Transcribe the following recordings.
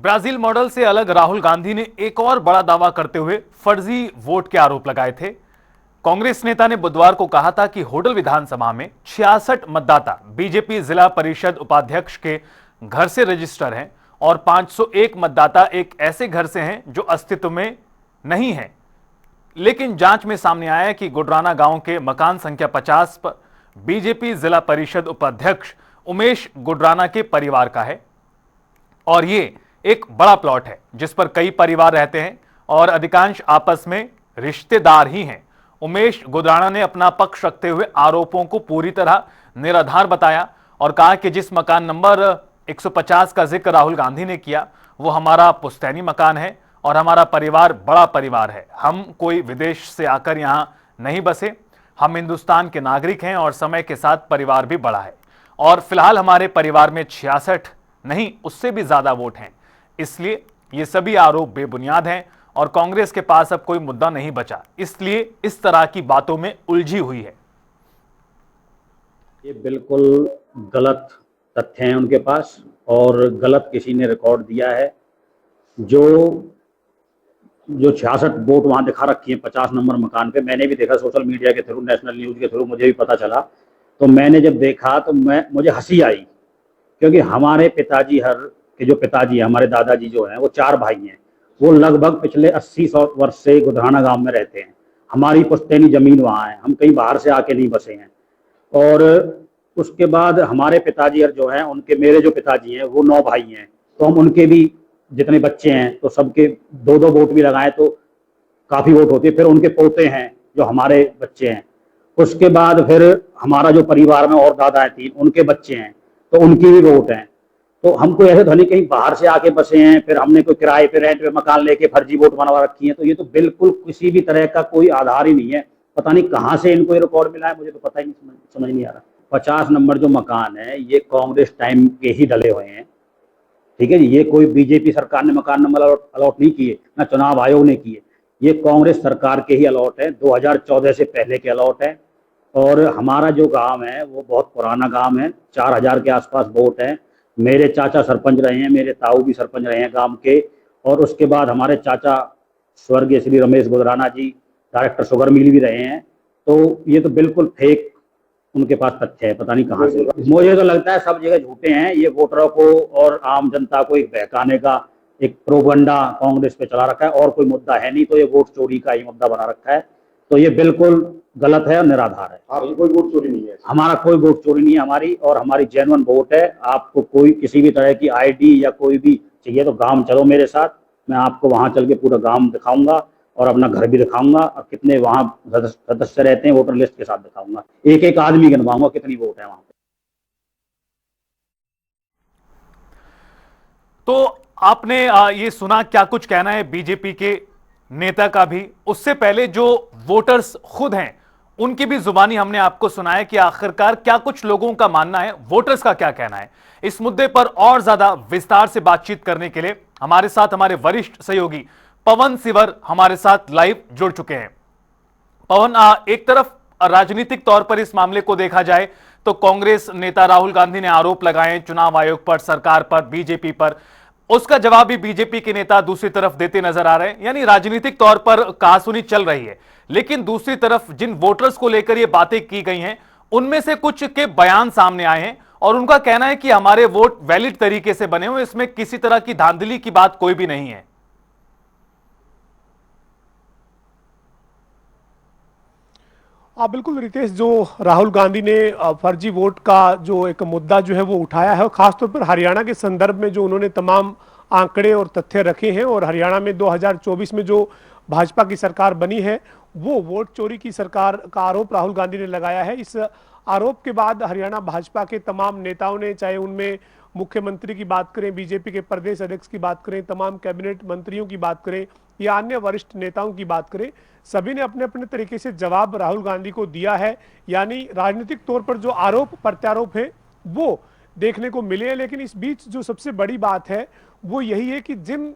Brazil model से अलग राहुल गांधी ने एक और बड़ा दावा करते हुए फर्जी वोट के आरोप लगाए थे। कांग्रेस नेता ने बुधवार को कहा था कि होडल विधानसभा में 66 मतदाता बीजेपी जिला परिषद उपाध्यक्ष के घर से रजिस्टर हैं और 501 मतदाता एक ऐसे घर से हैं जो अस्तित्व में नहीं है। लेकिन जांच में सामने आया कि गुडराना गांव के मकान संख्या 50 पर बीजेपी जिला परिषद उपाध्यक्ष उमेश गुडराना के परिवार का है और ये एक बड़ा प्लॉट है जिस पर कई परिवार रहते हैं और अधिकांश आपस में रिश्तेदार ही हैं। उमेश गुडराना ने अपना पक्ष रखते हुए आरोपों को पूरी तरह निराधार बताया और कहा कि जिस मकान नंबर 150 का जिक्र राहुल गांधी ने किया वो हमारा पुश्तैनी मकान है और हमारा परिवार बड़ा परिवार है। हम कोई विदेश से आकर यहां नहीं बसे, हम हिंदुस्तान के नागरिक हैं और समय के साथ परिवार भी बढ़ा है और फिलहाल हमारे परिवार में 66 नहीं उससे भी ज्यादा वोट हैं, इसलिए ये सभी आरोप बेबुनियाद हैं और कांग्रेस के पास अब कोई मुद्दा नहीं बचा, इसलिए इस तरह की बातों में उलझी हुई है। ये बिल्कुल गलत तथ्य हैं उनके पास और गलत किसी ने रिकॉर्ड दिया है। जो 66 वोट वहां दिखा रखी है 50 नंबर मकान पे, मैंने भी देखा सोशल मीडिया के थ्रू, नेशनल न्यूज के थ्रू मुझे भी पता चला। तो मैंने जब देखा तो मुझे हंसी आई, क्योंकि हमारे पिताजी के जो पिताजी है, हमारे दादाजी जो हैं, वो 4 भाई हैं। वो लगभग पिछले 80-100 वर्ष से गुडराना गांव में रहते हैं। हमारी पुश्तैनी जमीन वहाँ है, हम कहीं बाहर से आके नहीं बसे हैं। और उसके बाद हमारे पिताजी जो हैं, उनके मेरे जो पिताजी हैं वो 9 भाई हैं, तो हम उनके भी जितने बच्चे हैं तो सबके 2-2 वोट भी लगाए तो काफी वोट होती है। फिर उनके पोते हैं जो हमारे बच्चे हैं, उसके बाद फिर हमारा जो परिवार में और दादा है 3, उनके बच्चे हैं तो उनकी भी वोट हैं। तो हमको ऐसे धनी कहीं बाहर से आके बसे हैं, फिर हमने कोई किराए पे रेंट पे मकान लेके फर्जी वोट बनवा रखी है, तो ये तो बिल्कुल किसी भी तरह का कोई आधार ही नहीं है। पता नहीं कहाँ से इनको ये रिकॉर्ड मिला है, मुझे तो पता ही नहीं, समझ नहीं आ रहा। 50 नंबर जो मकान है ये कांग्रेस टाइम के ही डले हुए हैं, ठीक है जी। ये कोई बीजेपी सरकार ने मकान नंबर अलॉट नहीं किए, ना चुनाव आयोग ने किए, ये कांग्रेस सरकार के ही अलॉट है, 2014 से पहले के अलॉट है। और हमारा जो गांव है वो बहुत पुराना गांव है, 4000 के आसपास वोट है। मेरे चाचा सरपंच रहे हैं, मेरे ताऊ भी सरपंच रहे हैं गांव के, और उसके बाद हमारे चाचा स्वर्गीय श्री रमेश गुडराना जी डायरेक्टर शुगर मिल भी रहे हैं। तो ये तो बिल्कुल फेक उनके पास तथ्य है, पता नहीं कहाँ से। मुझे तो लगता है सब जगह झूठे हैं। ये वोटरों को और आम जनता को एक बहकाने का एक प्रोपगंडा कांग्रेस पे चला रखा है, और कोई मुद्दा है नहीं, तो ये वोट चोरी का ही मुद्दा बना रखा है। तो ये बिल्कुल गलत है और निराधार है। आपकी कोई वोट चोरी नहीं है? हमारा कोई वोट चोरी नहीं है, हमारी और हमारी जेन्युइन वोट है। आपको कोई किसी भी तरह की आईडी या कोई भी चाहिए तो गांव चलो मेरे साथ, मैं आपको वहां चल के पूरा गांव दिखाऊंगा और अपना घर भी दिखाऊंगा और कितने वहां सदस्य रहते हैं वोटर लिस्ट के साथ दिखाऊंगा, एक एक आदमी गिनवाऊंगा कितनी वोट है वहां पे। तो आपने ये सुना, क्या कुछ कहना है बीजेपी के नेता का भी। उससे पहले जो वोटर्स खुद हैं उनकी भी जुबानी हमने आपको सुनाया कि आखिरकार क्या कुछ लोगों का मानना है, वोटर्स का क्या कहना है। इस मुद्दे पर और ज्यादा विस्तार से बातचीत करने के लिए हमारे साथ हमारे वरिष्ठ सहयोगी पवन सिवर हमारे साथ लाइव जुड़ चुके हैं। पवन, एक तरफ राजनीतिक तौर पर इस मामले को देखा जाए तो कांग्रेस नेता राहुल गांधी ने आरोप लगाए चुनाव आयोग पर, सरकार पर, बीजेपी पर, उसका जवाब भी बीजेपी के नेता दूसरी तरफ देते नजर आ रहे हैं, यानी राजनीतिक तौर पर कहासुनी चल रही है। लेकिन दूसरी तरफ जिन वोटर्स को लेकर ये बातें की गई हैं उनमें से कुछ के बयान सामने आए हैं और उनका कहना है कि हमारे वोट वैलिड तरीके से बने हुए, इसमें किसी तरह की धांधली की बात कोई भी नहीं है। बिल्कुल रितेश, जो राहुल गांधी ने फर्जी वोट का जो एक मुद्दा जो है वो उठाया है, और खासतौर पर हरियाणा के संदर्भ में जो उन्होंने तमाम आंकड़े और तथ्य रखे हैं, और हरियाणा में 2024 में जो भाजपा की सरकार बनी है वो वोट चोरी की सरकार का आरोप राहुल गांधी ने लगाया है। इस आरोप के बाद हरियाणा भाजपा के तमाम नेताओं ने, चाहे उनमें मुख्यमंत्री की बात करें, बीजेपी के प्रदेश अध्यक्ष की बात करें, तमाम कैबिनेट मंत्रियों की बात करें या अन्य वरिष्ठ नेताओं की बात करें, सभी ने अपने अपने तरीके से जवाब राहुल गांधी को दिया है। यानी राजनीतिक तौर पर जो आरोप प्रत्यारोप है वो देखने को मिले हैं। लेकिन इस बीच जो सबसे बड़ी बात है वो यही है कि जिन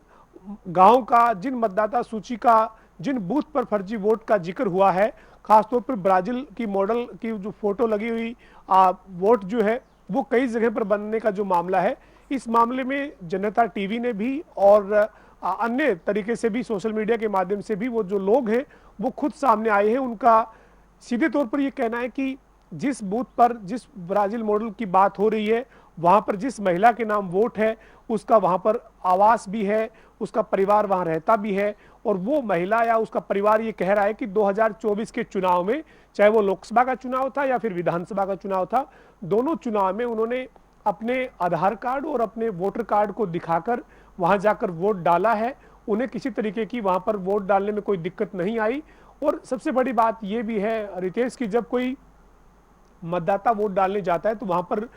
गांव का, जिन मतदाता सूची का, जिन बूथ पर फर्जी वोट का जिक्र हुआ है, खासतौर पर ब्राजील की मॉडल की जो फोटो लगी हुई वोट जो है वो कई जगह पर बनने का जो मामला है, इस मामले में जनता टीवी ने भी और अन्य तरीके से भी सोशल मीडिया के माध्यम से भी वो जो लोग हैं वो खुद सामने आए हैं। उनका सीधे तौर पर ये कहना है कि जिस बूथ पर जिस ब्राजील मॉडल की बात हो रही है वहां पर जिस महिला के नाम वोट है उसका वहां पर आवास भी है, उसका परिवार वहां रहता भी है, और वो महिला या उसका परिवार ये कह रहा है कि 2024 के चुनाव में, चाहे वो लोकसभा का चुनाव था या फिर विधानसभा का चुनाव था, दोनों चुनाव में उन्होंने अपने आधार कार्ड और अपने वोटर कार्ड को दिखाकर वहां जाकर वोट डाला है। उन्हें किसी तरीके की वहां पर वोट डालने में कोई दिक्कत नहीं आई। और सबसे बड़ी बात यह भी है रितेश की जब कोई मतदाता वोट डालने जाता है तो वहां पर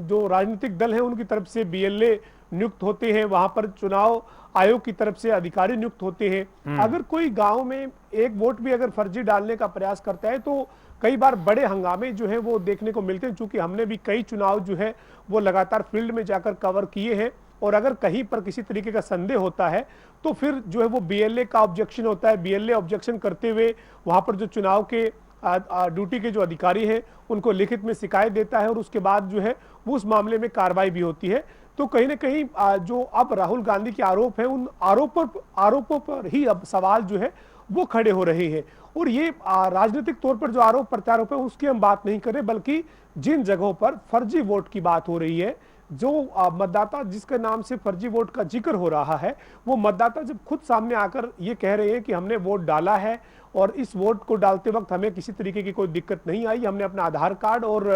जो राजनीतिक दल है उनकी तरफ से बीएलए नियुक्त होते हैं, वहां पर चुनाव आयोग की तरफ से अधिकारी नियुक्त होते हैं। अगर कोई गांव में एक वोट भी अगर फर्जी डालने का प्रयास करता है तो कई बार बड़े हंगामे जो है वो देखने को मिलते हैं। चूंकि हमने भी कई चुनाव जो है वो लगातार फील्ड में जाकर कवर किए हैं, और अगर कहीं पर किसी तरीके का संदेह होता है तो फिर जो है वो बीएलए का ऑब्जेक्शन होता है। बीएलए ऑब्जेक्शन करते हुए वहां पर जो चुनाव के ड्यूटी के जो अधिकारी हैं उनको लिखित में शिकायत देता है, और उसके बाद जो है वो उस मामले में कार्रवाई भी होती है। तो कहीं ना कहीं जो अब राहुल गांधी के आरोप है उन आरोपों पर ही अब सवाल जो है वो खड़े हो रहे हैं। और ये राजनीतिक तौर पर जो आरोप प्रत्यारोप है उसकी हम बात नहीं करें, बल्कि जिन जगहों पर फर्जी वोट की बात हो रही है, जो मतदाता जिसके नाम से फर्जी वोट का जिक्र हो रहा है, वो मतदाता जब खुद सामने आकर ये कह रहे हैं कि हमने वोट डाला है और इस वोट को डालते वक्त हमें किसी तरीके की कोई दिक्कत नहीं आई, हमने अपना आधार कार्ड और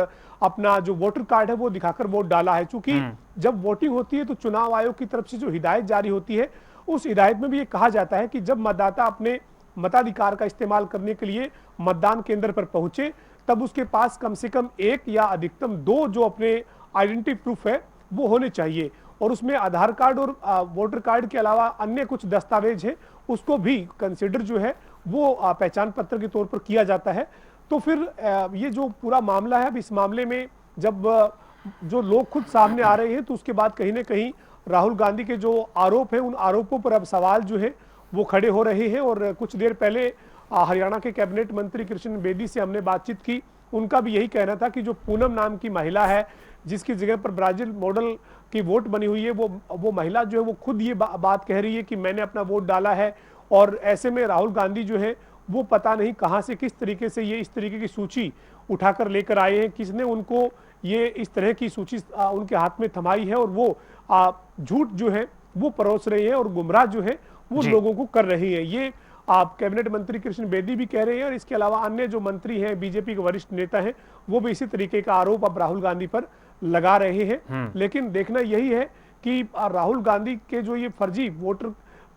अपना जो वोटर कार्ड है वो दिखाकर वोट डाला है। चूंकि जब वोटिंग होती है तो चुनाव आयोग की तरफ से जो हिदायत जारी होती है उस हिदायत में भी ये कहा जाता है कि जब मतदाता अपने मताधिकार का इस्तेमाल करने के लिए मतदान केंद्र पर पहुंचे तब उसके पास कम से कम एक या अधिकतम दो जो अपने आइडेंटिटी प्रूफ है वो होने चाहिए, और उसमें आधार कार्ड और वोटर कार्ड के अलावा अन्य कुछ दस्तावेज है उसको भी कंसिडर जो है वो पहचान पत्र के तौर पर किया जाता है। तो फिर ये जो पूरा मामला है, अब इस मामले में जब जो लोग खुद सामने आ रहे हैं तो उसके बाद कहीं ना कहीं राहुल गांधी के जो आरोप है उन आरोपों पर अब सवाल जो है वो खड़े हो रहे हैं। और कुछ देर पहले हरियाणा के कैबिनेट मंत्री कृष्ण बेदी से हमने बातचीत की, उनका भी यही कहना था कि जो पूनम नाम की महिला है जिसकी जगह पर ब्राजील मॉडल की वोट बनी हुई है, वो महिला जो है वो खुद ये बात कह रही है कि मैंने अपना वोट डाला है। और ऐसे में राहुल गांधी जो है वो पता नहीं कहां से किस तरीके से ये इस तरीके की सूची उठाकर लेकर आए हैं, किसने उनको ये इस तरह की सूची उनके हाथ में थमाई है, और वो झूठ जो है वो परोस रहे हैं और गुमराह जो है वो लोगों को कर रहे हैं। ये आप कैबिनेट मंत्री कृष्ण बेदी भी कह रहे हैं, और इसके अलावा अन्य जो मंत्री हैं बीजेपी के वरिष्ठ नेता हैं वो भी इसी तरीके का आरोप अब राहुल गांधी पर लगा रहे हैं। लेकिन देखना यही है कि राहुल गांधी के जो ये फर्जी वोटर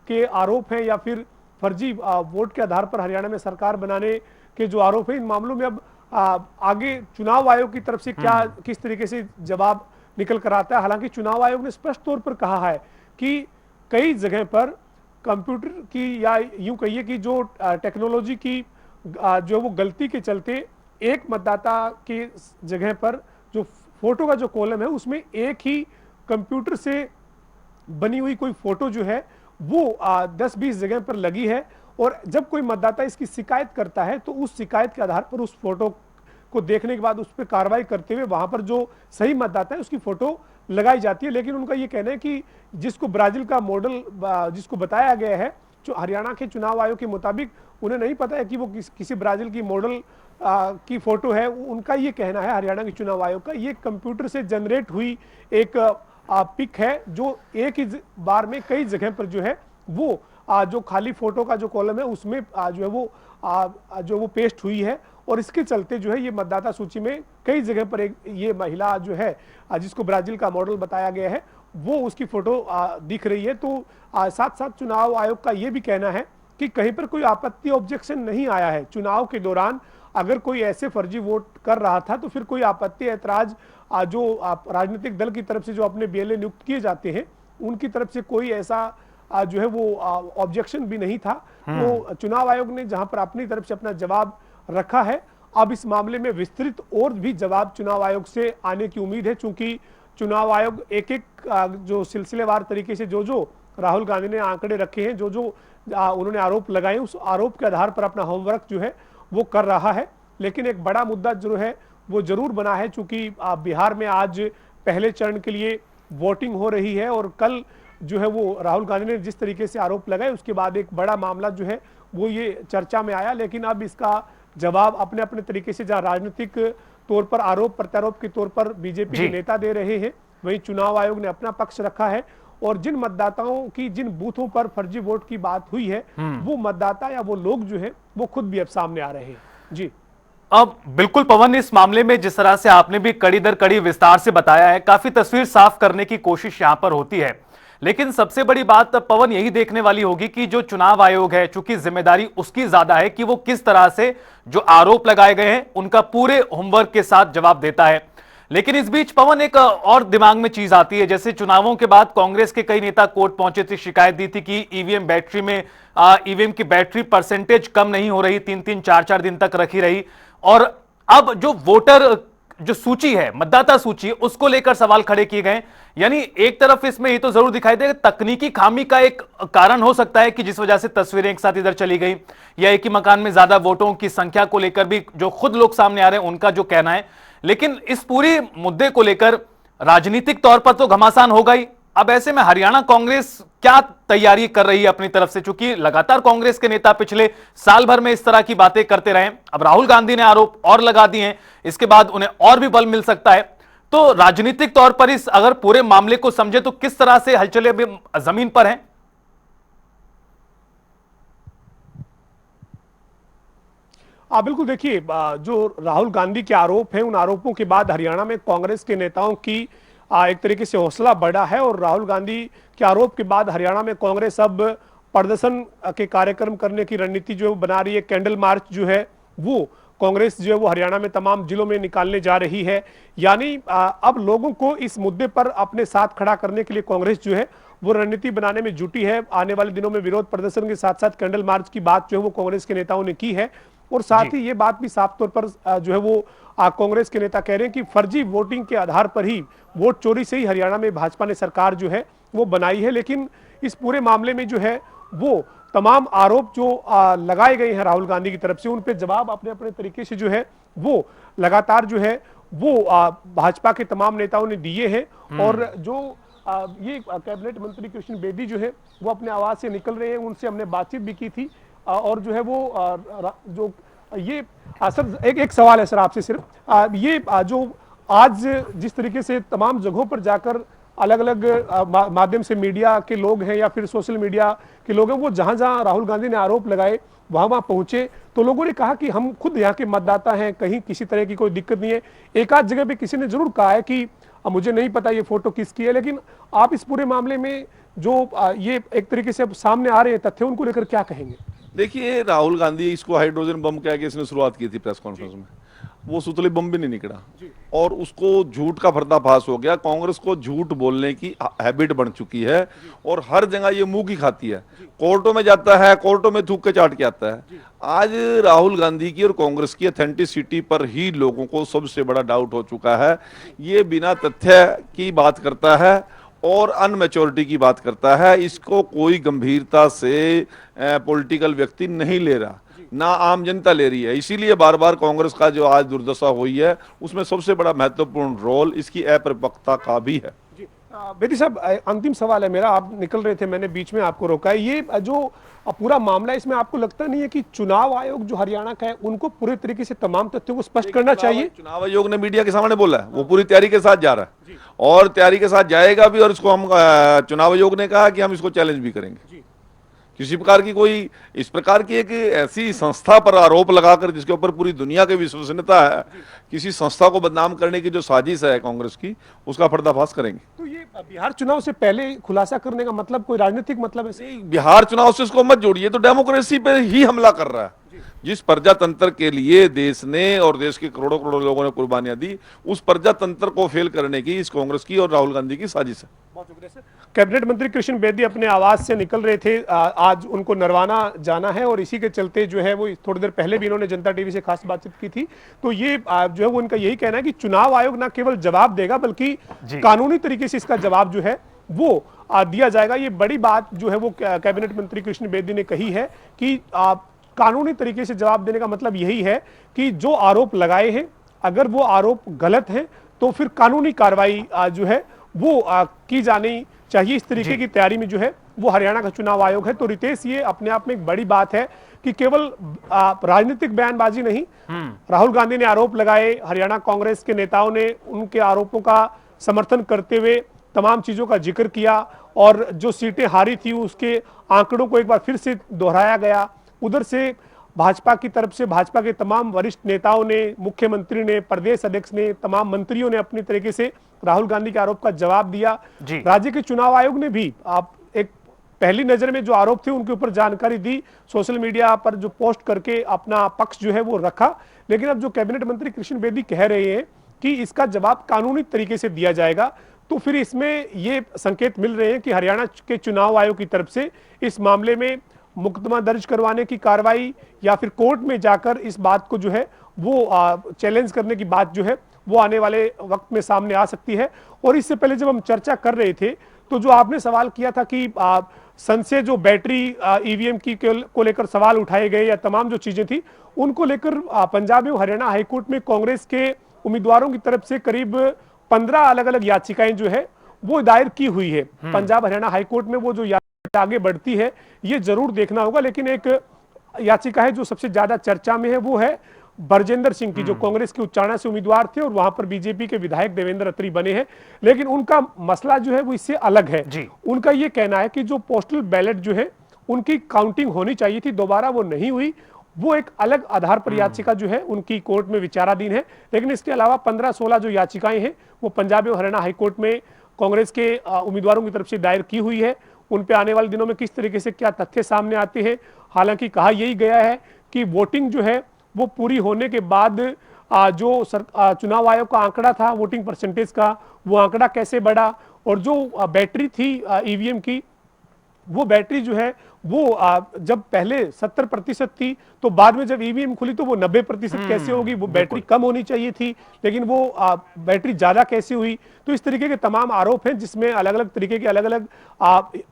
के आरोप हैं या फिर फर्जी वोट के आधार पर हरियाणा में सरकार बनाने के जो आरोप है, इन मामलों में अब आगे चुनाव आयोग की तरफ से क्या किस तरीके से जवाब निकल कर आता है। हालांकि चुनाव आयोग ने स्पष्ट तौर पर कहा है कि कई जगह पर कंप्यूटर की या यूं कहिए कि जो टेक्नोलॉजी की जो वो गलती के चलते एक मतदाता की जगह पर जो फोटो का जो कॉलम है उसमें एक ही कंप्यूटर से बनी हुई कोई फोटो जो है वो 10-20 जगह पर लगी है, और जब कोई मतदाता इसकी शिकायत करता है तो उस शिकायत के आधार पर उस फोटो को देखने के बाद उस पर कार्रवाई करते हुए वहां पर जो सही मतदाता है उसकी फोटो लगाई जाती है। लेकिन उनका ये कहना है कि जिसको ब्राजील का मॉडल जिसको बताया गया है, जो हरियाणा के चुनाव आयोग के मुताबिक उन्हें नहीं पता है कि वो किसी ब्राजील की मॉडल की फोटो है। उनका ये कहना है हरियाणा के चुनाव आयोग का, ये कंप्यूटर से जनरेट हुई एक पिक है जो एक ही बार में कई जगह पर जो है वो जो खाली फोटो का जो कॉलम है उसमें जो है वो पेस्ट हुई है, और इसके चलते जो है ये मतदाता सूची में कई जगह पर एक ये महिला जो है जिसको ब्राजील का मॉडल बताया गया है वो उसकी फोटो दिख रही है। तो साथ साथ चुनाव आयोग का ये भी कहना है कि कहीं पर कोई आपत्ति ऑब्जेक्शन नहीं आया है। चुनाव के दौरान अगर कोई ऐसे फर्जी वोट कर रहा था तो फिर कोई आपत्ति ऐतराज जो राजनीतिक दल की तरफ से जो अपने बीएलए नियुक्त किए जाते हैं उनकी तरफ से कोई ऐसा जो है वो ऑब्जेक्शन भी नहीं था। तो चुनाव आयोग ने जहां पर अपनी तरफ से अपना जवाब रखा है, अब इस मामले में विस्तृत और भी जवाब चुनाव आयोग से आने की उम्मीद है। चूंकि चुनाव आयोग एक एक जो सिलसिलेवार तरीके से जो राहुल गांधी ने आंकड़े रखे हैं, जो उन्होंने आरोप लगाए, उस आरोप के आधार पर अपना होमवर्क जो है वो कर रहा है। लेकिन एक बड़ा मुद्दा जो है वो जरूर बना है, चूंकि बिहार में आज पहले चरण के लिए वोटिंग हो रही है। और कल जो है वो राहुल गांधी ने जिस तरीके से आरोप लगाए उसके बाद एक बड़ा मामला जो है वो ये चर्चा में आया, लेकिन अब इसका जवाब अपने अपने तरीके से जहां राजनीतिक तौर पर आरोप प्रत्यारोप के तौर पर बीजेपी के नेता दे रहे हैं, वहीं चुनाव आयोग ने अपना पक्ष रखा है। और जिन मतदाताओं की जिन बूथों पर फर्जी वोट की बात हुई है, वो मतदाता या वो लोग जो है वो खुद भी अब सामने आ रहे हैं। जी अब बिल्कुल पवन, इस मामले में जिस तरह से आपने भी कड़ी दर कड़ी विस्तार से बताया है, काफी तस्वीर साफ करने की कोशिश यहां पर होती है। लेकिन सबसे बड़ी बात पवन यही देखने वाली होगी कि जो चुनाव आयोग है, चूंकि जिम्मेदारी उसकी ज्यादा है कि वो किस तरह से जो आरोप लगाए गए हैं उनका पूरे होमवर्क के साथ जवाब देता है। लेकिन इस बीच पवन एक और दिमाग में चीज आती है, जैसे चुनावों के बाद कांग्रेस के कई नेता कोर्ट पहुंचे थे, शिकायत दी थी कि ईवीएम बैटरी में ईवीएम की बैटरी परसेंटेज कम नहीं हो रही, 3-3 4-4 दिन तक रखी रही। और अब जो वोटर जो सूची है, मतदाता सूची, उसको लेकर सवाल खड़े किए गए। यानी एक तरफ इसमें ये तो जरूर दिखाई देगा तकनीकी खामी का एक कारण हो सकता है कि जिस वजह से तस्वीरें एक साथ इधर चली गई, या एक ही मकान में ज्यादा वोटों की संख्या को लेकर भी जो खुद लोग सामने आ रहे हैं उनका जो कहना है। लेकिन इस पूरी मुद्दे को लेकर राजनीतिक तौर पर तो घमासान होगा ही। अब ऐसे में हरियाणा कांग्रेस क्या तैयारी कर रही है अपनी तरफ से, क्योंकि लगातार कांग्रेस के नेता पिछले साल भर में इस तरह की बातें करते रहे। अब राहुल गांधी ने आरोप और लगा दिए हैं, इसके बाद उन्हें और भी बल मिल सकता है। तो राजनीतिक तौर पर इस अगर पूरे मामले को समझे तो किस तरह से हलचलें अभी जमीन पर हैं? बिल्कुल, देखिए जो राहुल गांधी के आरोप हैं, उन आरोपों के बाद हरियाणा में कांग्रेस के नेताओं की एक तरीके से हौसला बढ़ा है। और राहुल गांधी के आरोप के बाद हरियाणा में कांग्रेस अब प्रदर्शन के कार्यक्रम करने की रणनीति जो बना रही है। कैंडल मार्च जो है वो कांग्रेस जो है वो हरियाणा में तमाम जिलों में निकालने जा रही है। यानी अब लोगों को इस मुद्दे पर अपने साथ खड़ा करने के लिए कांग्रेस जो है वो रणनीति बनाने में जुटी है। आने वाले दिनों में विरोध प्रदर्शन के साथ साथ कैंडल मार्च की बात जो है वो कांग्रेस के नेताओं ने की है। और साथ ही ये बात भी साफ तौर पर जो है वो कांग्रेस के नेता कह रहे हैं कि फर्जी वोटिंग के आधार पर ही, वोट चोरी से ही हरियाणा में भाजपा ने सरकार जो है वो बनाई है। लेकिन इस पूरे मामले में जो है वो तमाम आरोप जो लगाए गए हैं राहुल गांधी की तरफ से, उन पे जवाब अपने अपने तरीके से जो है वो लगातार जो है वो भाजपा के तमाम नेताओं ने दिए हैं। और जो ये कैबिनेट मंत्री कृष्ण बेदी जो है वो अपने आवाज से निकल रहे हैं, उनसे हमने बातचीत भी की थी। और जो है वो जो ये सर एक सवाल है सर आपसे, सिर्फ ये जो आज जिस तरीके से तमाम जगहों पर जाकर अलग अलग माध्यम से मीडिया के लोग हैं या फिर सोशल मीडिया के लोग हैं, वो जहां जहां राहुल गांधी ने आरोप लगाए वहां वहां पहुंचे, तो लोगों ने कहा कि हम खुद यहाँ के मतदाता हैं, कहीं किसी तरह की कोई दिक्कत नहीं है। एक आध जगह पे किसी ने जरूर कहा है कि मुझे नहीं पता ये फोटो किसकी है। लेकिन आप इस पूरे मामले में जो ये एक तरीके से अब सामने आ रहे हैं तथ्य, उनको लेकर क्या कहेंगे? देखिए, राहुल गांधी इसको हाइड्रोजन बम कह के इसने शुरुआत की थी प्रेस कॉन्फ्रेंस में, वो सुतली बम भी नहीं निकला और उसको झूठ का पर्दाफाश हो गया। कांग्रेस को झूठ बोलने की हैबिट बन चुकी है और हर जगह ये मुंह की खाती है, कोर्टों में जाता है, कोर्टों में थूक के चाट के आता है। आज राहुल गांधी की और कांग्रेस की ऑथेंटिसिटी पर ही लोगों को सबसे बड़ा डाउट हो चुका है। ये बिना तथ्य की बात करता है और अनमेच्योरिटी की बात करता है। इसको कोई गंभीरता से पॉलिटिकल व्यक्ति नहीं ले रहा, ना आम जनता ले रही है। इसीलिए बार बार कांग्रेस का जो आज दुर्दशा हुई है उसमें सबसे बड़ा महत्वपूर्ण रोल इसकी अपरिपक्वता का भी है। बेदी साहब, अंतिम सवाल है मेरा, आप निकल रहे थे, मैंने बीच में आपको रोका है। ये जो पूरा मामला, इसमें आपको लगता नहीं है कि चुनाव आयोग जो हरियाणा का है उनको पूरे तरीके से तमाम तथ्यों को स्पष्ट करना चाहिए? चुनाव आयोग ने मीडिया के सामने बोला है, वो पूरी तैयारी के साथ जा रहा है और तैयारी के साथ जाएगा भी। और इसको हम चुनाव आयोग ने कहा कि हम इसको चैलेंज भी करेंगे। किसी प्रकार की कोई इस प्रकार की एक ऐसी संस्था पर आरोप लगाकर जिसके ऊपर पूरी दुनिया की विश्वसनीयता है, किसी संस्था को बदनाम करने की जो साजिश है कांग्रेस की, उसका पर्दाफाश करेंगे। तो ये बिहार चुनाव से पहले खुलासा करने का मतलब कोई राजनीतिक मतलब है? बिहार चुनाव से इसको मत जोड़िए, तो डेमोक्रेसी पे ही हमला कर रहा है। जिस प्रजातंत्र के लिए देश ने और देश के करोड़ों करोड़ों लोगों ने कुर्बानियां दी, उस प्रजातंत्र को फेल करने की इस कांग्रेस की और राहुल गांधी की साजिश है। बहुत शुक्रिया सर। कैबिनेट मंत्री कृष्ण बेदी अपने आवास से निकल रहे थे, आज उनको नरवाना जाना है और इसी के चलते जो है वो थोड़ी देर पहले भी इन्होंने जनता टीवी से खास बातचीत की थी। तो ये जो है वो उनका यही कहना है कि चुनाव आयोग न केवल जवाब देगा बल्कि कानूनी तरीके से इसका जवाब जो है वो दिया जाएगा। ये बड़ी बात जो है वो कैबिनेट मंत्री कृष्ण बेदी ने कही है कि कानूनी तरीके से जवाब देने का मतलब यही है कि जो आरोप लगाए हैं, अगर वो आरोप गलत हैं तो फिर कानूनी कार्रवाई जो है वो की जानी चाहिए। इस तरीके की तैयारी में जो है वो हरियाणा का चुनाव आयोग है। तो रितेश, ये अपने आप में एक बड़ी बात है कि केवल राजनीतिक बयानबाजी नहीं, राहुल गांधी ने आरोप लगाए, हरियाणा कांग्रेस के नेताओं ने उनके आरोपों का समर्थन करते हुए तमाम चीजों का जिक्र किया और जो सीटें हारी थी उसके आंकड़ों को एक बार फिर से दोहराया गया। उधर से भाजपा की तरफ से भाजपा के तमाम वरिष्ठ नेताओं ने, मुख्यमंत्री ने, प्रदेश अध्यक्ष ने, तमाम मंत्रियों ने अपनी तरीके से राहुल गांधी के आरोप का जवाब दिया। राज्य के चुनाव आयोग ने भी आप एक पहली नजर में जो आरोप थे उनके ऊपर जानकारी दी, सोशल मीडिया पर जो पोस्ट करके अपना पक्ष जो है वो रखा। लेकिन अब जो कैबिनेट मंत्री कृष्ण बेदी कह रहे हैं कि इसका जवाब कानूनी तरीके से दिया जाएगा, तो फिर इसमें ये संकेत मिल रहे हैं कि हरियाणा के चुनाव आयोग की तरफ से इस मामले में मुकदमा दर्ज करवाने की कार्रवाई या फिर कोर्ट में जाकर इस बात को जो है वो चैलेंज करने की बात जो है वो आने वाले वक्त में सामने आ सकती है। और इससे पहले जब हम चर्चा कर रहे थे तो जो आपने सवाल किया था कि संघ से जो बैटरी ईवीएम की को लेकर सवाल उठाए गए या तमाम जो चीजें थी उनको लेकर पंजाब एवं हरियाणा हाईकोर्ट में कांग्रेस के उम्मीदवारों की तरफ से करीब 15 अलग अलग याचिकाएं जो है वो दायर की हुई है। पंजाब हरियाणा हाईकोर्ट में वो जो याचिका आगे बढ़ती है ये जरूर देखना होगा। लेकिन एक याचिका है जो सबसे ज्यादा चर्चा में है, वो है बरजेंद्र सिंह की, जो कांग्रेस के उच्चारणा से उम्मीदवार थे और वहां पर बीजेपी के विधायक देवेंद्र अत्री बने हैं। लेकिन उनका मसला जो है वो इससे अलग है। उनका ये कहना है कि जो पोस्टल बैलेट जो है उनकी काउंटिंग होनी चाहिए थी, दोबारा वो नहीं हुई। वो एक अलग आधार पर याचिका जो है उनकी कोर्ट में विचाराधीन है। लेकिन इसके अलावा 15-16 जो याचिकाएं हैं वो पंजाब एवं हरियाणा हाईकोर्ट में कांग्रेस के उम्मीदवारों की तरफ से दायर की हुई है। उन पे आने वाले दिनों में किस तरीके से क्या तथ्य सामने आते हैं। हालांकि कहा यही गया है कि वोटिंग जो है वो पूरी होने के बाद जो चुनाव आयोग का आंकड़ा था वोटिंग परसेंटेज का, वो आंकड़ा कैसे बढ़ा, और जो बैटरी थी ईवीएम की, वो बैटरी जो है वो जब पहले 70% थी तो बाद में जब ईवीएम खुली तो वो 90% कैसे होगी। वो बैटरी कम होनी चाहिए थी लेकिन वो बैटरी ज्यादा कैसे हुई। तो इस तरीके के तमाम आरोप हैं जिसमें अलग अलग तरीके के अलग अलग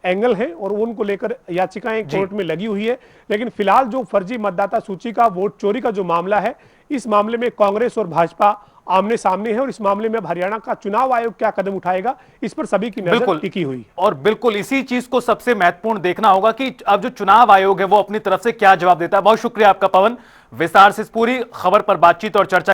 एंगल हैं और उनको लेकर याचिकाएं कोर्ट में लगी हुई है। लेकिन फिलहाल जो फर्जी मतदाता सूची का वोट चोरी का जो मामला है, इस मामले में कांग्रेस और भाजपा आमने सामने है और इस मामले में अब हरियाणा का चुनाव आयोग क्या कदम उठाएगा इस पर सभी की नजर टिकी हुई है। और बिल्कुल इसी चीज को सबसे महत्वपूर्ण देखना होगा कि अब जो चुनाव आयोग है वो अपनी तरफ से क्या जवाब देता है। बहुत शुक्रिया आपका पवन, विस्तार से इस पूरी खबर पर बातचीत और चर्चा